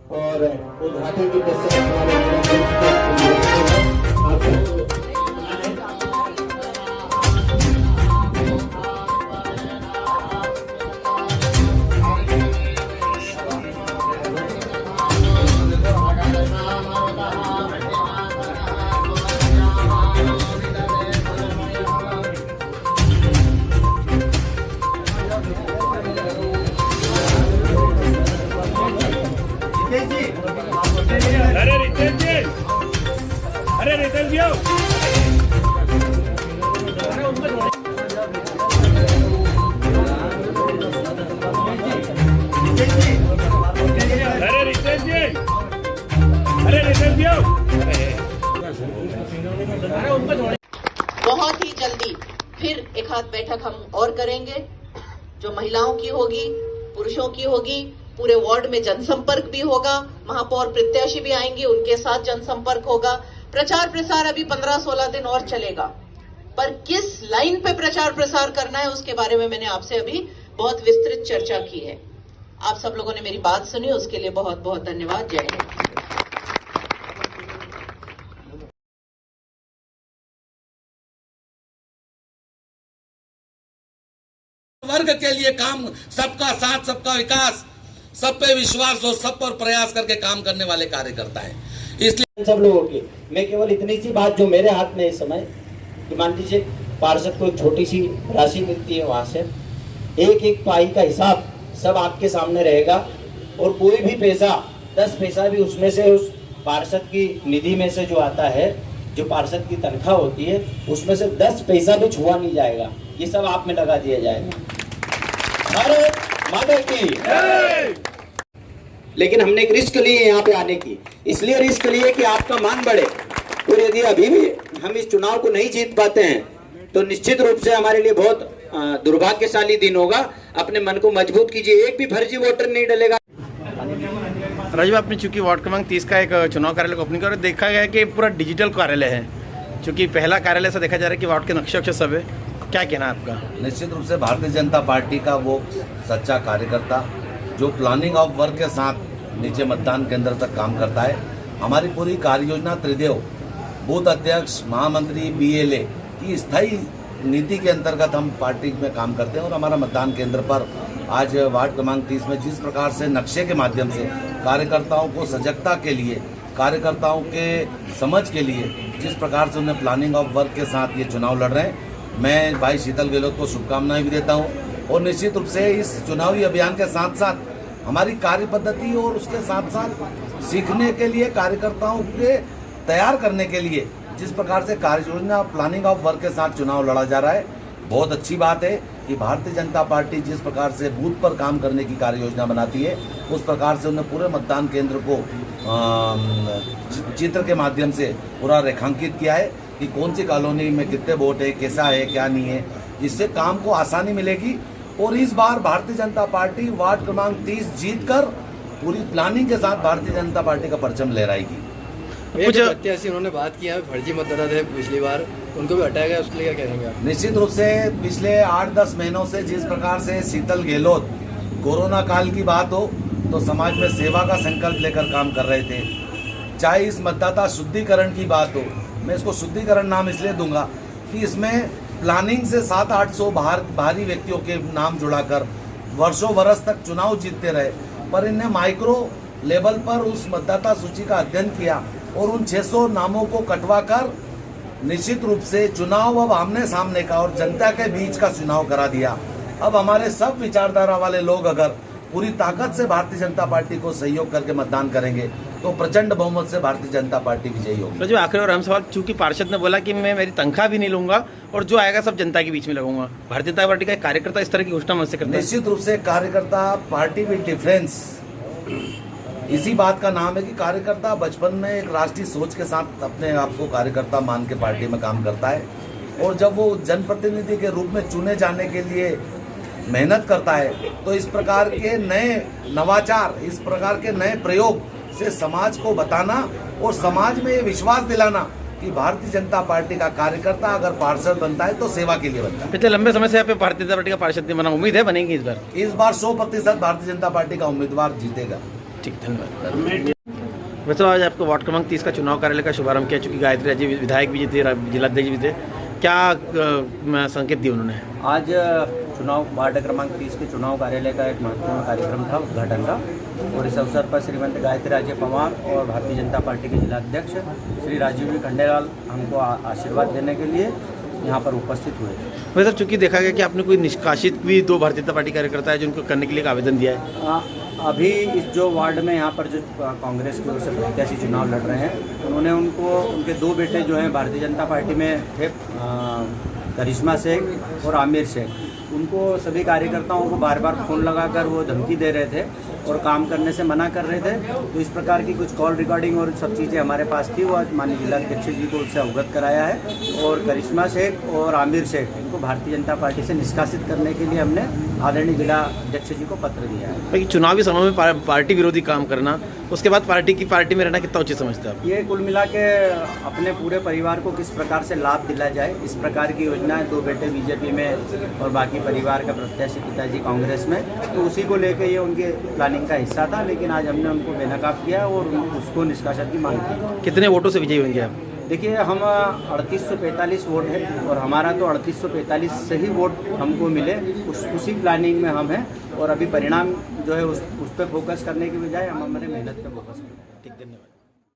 और उद्घाटन के पश्चात हमारे बहुत ही जल्दी फिर एक आध बैठक हम और करेंगे, जो महिलाओं की होगी, पुरुषों की होगी। पूरे वार्ड में जनसंपर्क भी होगा, महापौर प्रत्याशी भी आएंगे, उनके साथ जनसंपर्क होगा। प्रचार प्रसार अभी 15-16 दिन और चलेगा, पर किस लाइन पे प्रचार प्रसार करना है उसके बारे में मैंने आपसे अभी बहुत विस्तृत चर्चा की है। आप सब लोगों ने मेरी बात सुनी, उसके लिए बहुत बहुत धन्यवाद। जय हिंद। वर्ग के लिए काम, सबका साथ, सबका विकास, सब पे विश्वास और सब पर प्रयास करके काम करने वाले कार्यकर्ता है। इसलिए सब लोगों की मैं केवल इतनी सी बात जो मेरे हाथ में इस समय कि मान लीजिए पार्षद को एक छोटी सी राशि मिलती है, वहां से एक एक पाई का हिसाब सब आपके सामने रहेगा और कोई भी पैसा 10 पैसा भी उसमें से उस पार्षद की निधि में से जो आता है, जो पार्षद की तनख्वाह होती है, उसमें से 10 पैसा भी छुआ नहीं जाएगा। ये सब आप में लगा दिया जाएगा। भारत माता की। लेकिन हमने एक रिस्क ली है यहाँ पे आने की, इसलिए रिस्क लिए कि आपका मान बढ़े। और यदि अभी भी हम इस चुनाव को नहीं जीत पाते हैं तो निश्चित रूप से हमारे लिए बहुत दुर्भाग्यशाली दिन होगा। अपने मन को मजबूत कीजिए, एक भी फर्जी वोटर नहीं डलेगा। राजू, आपने चूंकि वार्ड क्रमांक 30 का एक चुनाव कार्यालय को ओपनिंग कर देखा गया कि पूरा डिजिटल कार्यालय है, चूंकि पहला कार्यालय से देखा जा रहा है कि वार्ड के नक्शे अक्षर सब है, क्या कहना है आपका? निश्चित रूप से भारतीय जनता पार्टी का वो सच्चा कार्यकर्ता जो प्लानिंग ऑफ वर्क के साथ नीचे मतदान केंद्र तक काम करता है। हमारी पूरी कार्य योजना त्रिदेव, बूथ अध्यक्ष, महामंत्री, BLA की स्थायी नीति के अंतर्गत हम पार्टी में काम करते हैं। और हमारा मतदान केंद्र पर आज वार्ड क्रमांक 30 में जिस प्रकार से नक्शे के माध्यम से कार्यकर्ताओं को सजगता के लिए, कार्यकर्ताओं के समझ के लिए जिस प्रकार से उन्हें प्लानिंग ऑफ वर्क के साथ ये चुनाव लड़ रहे हैं, मैं भाई शीतल गहलोत को शुभकामनाएं भी देता हूं। और निश्चित रूप से इस चुनावी अभियान के साथ साथ हमारी कार्य पद्धति और उसके साथ साथ सीखने के लिए, कार्यकर्ताओं के तैयार करने के लिए जिस प्रकार से कार्य योजना प्लानिंग ऑफ वर्क के साथ चुनाव लड़ा जा रहा है, बहुत अच्छी बात है कि भारतीय जनता पार्टी जिस प्रकार से बूथ पर काम करने की कार्य योजना बनाती है, उस प्रकार से उन्हें पूरे मतदान केंद्र को चित्र के माध्यम से पूरा रेखांकित किया है कि कौन सी कॉलोनी में कितने वोट है, कैसा है, क्या नहीं है। इससे काम को आसानी मिलेगी। और इस बार भारतीय जनता पार्टी वार्ड क्रमांक 30 जीतकर पूरी प्लानिंग के साथ भारतीय जनता पार्टी का परचम लहराएगी। कुछ प्रत्याशी उन्होंने बात की है, फर्जी मतदाता थे पिछली बार, उनको भी हटाया गया, उसके लिए क्या कहेंगे आप? निश्चित रूप से पिछले 8-10 महीनों से जिस प्रकार से शीतल गहलोत कोरोना काल की बात हो तो समाज में सेवा का संकल्प लेकर काम कर रहे थे। चाहे इस मतदाता शुद्धिकरण की बात हो, मैं इसको शुद्धिकरण नाम इसलिए दूंगा कि इसमें प्लानिंग से 700-800 बाहरी व्यक्तियों के नाम जुड़ाकर वर्षों बरस तक चुनाव जीतते रहे, पर इन्हें माइक्रो लेवल पर उस मतदाता सूची का अध्ययन किया और उन 600 नामों को कटवा कर निश्चित रूप से चुनाव अब आमने सामने का और जनता के बीच का चुनाव करा दिया। अब हमारे सब विचारधारा वाले लोग अगर पूरी ताकत से भारतीय जनता पार्टी को सहयोग करके मतदान करेंगे तो प्रचंड बहुमत से भारतीय जनता पार्टी विजयी होगी। तो जो आखिरी और अहम सवाल, चूंकि पार्षद ने बोला कि मैं मेरी तनख्वाह भी नहीं लूंगा और जो आएगा सब जनता के बीच में लगाऊंगा, भारतीय जनता पार्टी का एक कार्यकर्ता इस तरह की घोषणा मन से करता है? निश्चित रूप से कार्यकर्ता पार्टी विद डिफरेंस, इसी बात का नाम है कि कार्यकर्ता बचपन में एक राष्ट्रीय सोच के साथ अपने आप को कार्यकर्ता मान के पार्टी में काम करता है और जब वो जनप्रतिनिधि के रूप में चुने जाने के लिए मेहनत करता है तो इस प्रकार के नए नवाचार, इस प्रकार के नए प्रयोग से समाज को बताना और समाज में ये विश्वास दिलाना कि भारतीय जनता पार्टी का कार्यकर्ता अगर पार्षद बनता है तो सेवा के लिए बनता है। पिछले लंबे समय से यहाँ पे भारतीय जनता पार्टी का पार्षद नहीं बना, उम्मीद है बनेगी इस बार? इस बार 100% भारतीय जनता पार्टी का उम्मीदवार जीतेगा। ठीक, धन्यवाद। वैसे आज आपको वार्ड क्रमांक 30 का चुनाव कार्यालय का शुभारंभ किया, चूँकि गायत्री राजे विधायक भी थे, जिलाध्यक्ष भी थे, क्या संकेत दिए उन्होंने? आज चुनाव वार्ड क्रमांक 30 के चुनाव कार्यालय का एक महत्वपूर्ण कार्यक्रम था उद्घाटन का, और इस अवसर पर श्रीमती गायत्री राजे पवार और भारतीय जनता पार्टी के जिलाध्यक्ष श्री राजीव जी खंडेलाल हमको आशीर्वाद देने के लिए यहाँ पर उपस्थित हुए। वैसे चूँकि देखा गया कि आपने कोई निष्कासित भी 2 भारतीय जनता पार्टी कार्यकर्ता है जिनको करने के लिए एक आवेदन दिया है। अभी इस जो वार्ड में यहाँ पर जो कांग्रेस की ओर से प्रत्याशी चुनाव लड़ रहे हैं, उन्होंने उनके 2 बेटे जो हैं भारतीय जनता पार्टी में थे, करिश्मा शेख और आमिर शेख, उनको सभी कार्यकर्ताओं को बार बार फ़ोन लगाकर वो धमकी दे रहे थे और काम करने से मना कर रहे थे। तो इस प्रकार की कुछ कॉल रिकॉर्डिंग और सब चीज़ें हमारे पास थी, वो आज माननीय जिलाध्यक्ष जी को उससे अवगत कराया है, और करिश्मा शेख और आमिर शेख इनको भारतीय जनता पार्टी से निष्कासित करने के लिए हमने आदरणीय जिलाध्यक्ष जी को पत्र दिया है। लेकिन चुनावी समय में पार्टी विरोधी काम करना, उसके बाद पार्टी में रहना कितना उचित समझते हैं आप? ये कुल मिला के अपने पूरे परिवार को किस प्रकार से लाभ दिला जाए, इस प्रकार की योजनाएं, 2 बेटे बीजेपी में और बाकी परिवार का प्रत्याशी पिताजी कांग्रेस में, तो उसी को लेके ये उनके प्लानिंग का हिस्सा था। लेकिन आज हमने उनको बेनकाब किया और उसको निष्कासन की मांग की। कितने वोटों से विजयी होंगे आप? देखिए, हम 3845 वोट है और हमारा तो 3845 से ही वोट हमको मिले, उसी प्लानिंग में हम हैं, और अभी परिणाम जो है उस पर फोकस करने की बजाय हम हमारे मेहनत पर फोकस करें। ठीक, धन्यवाद।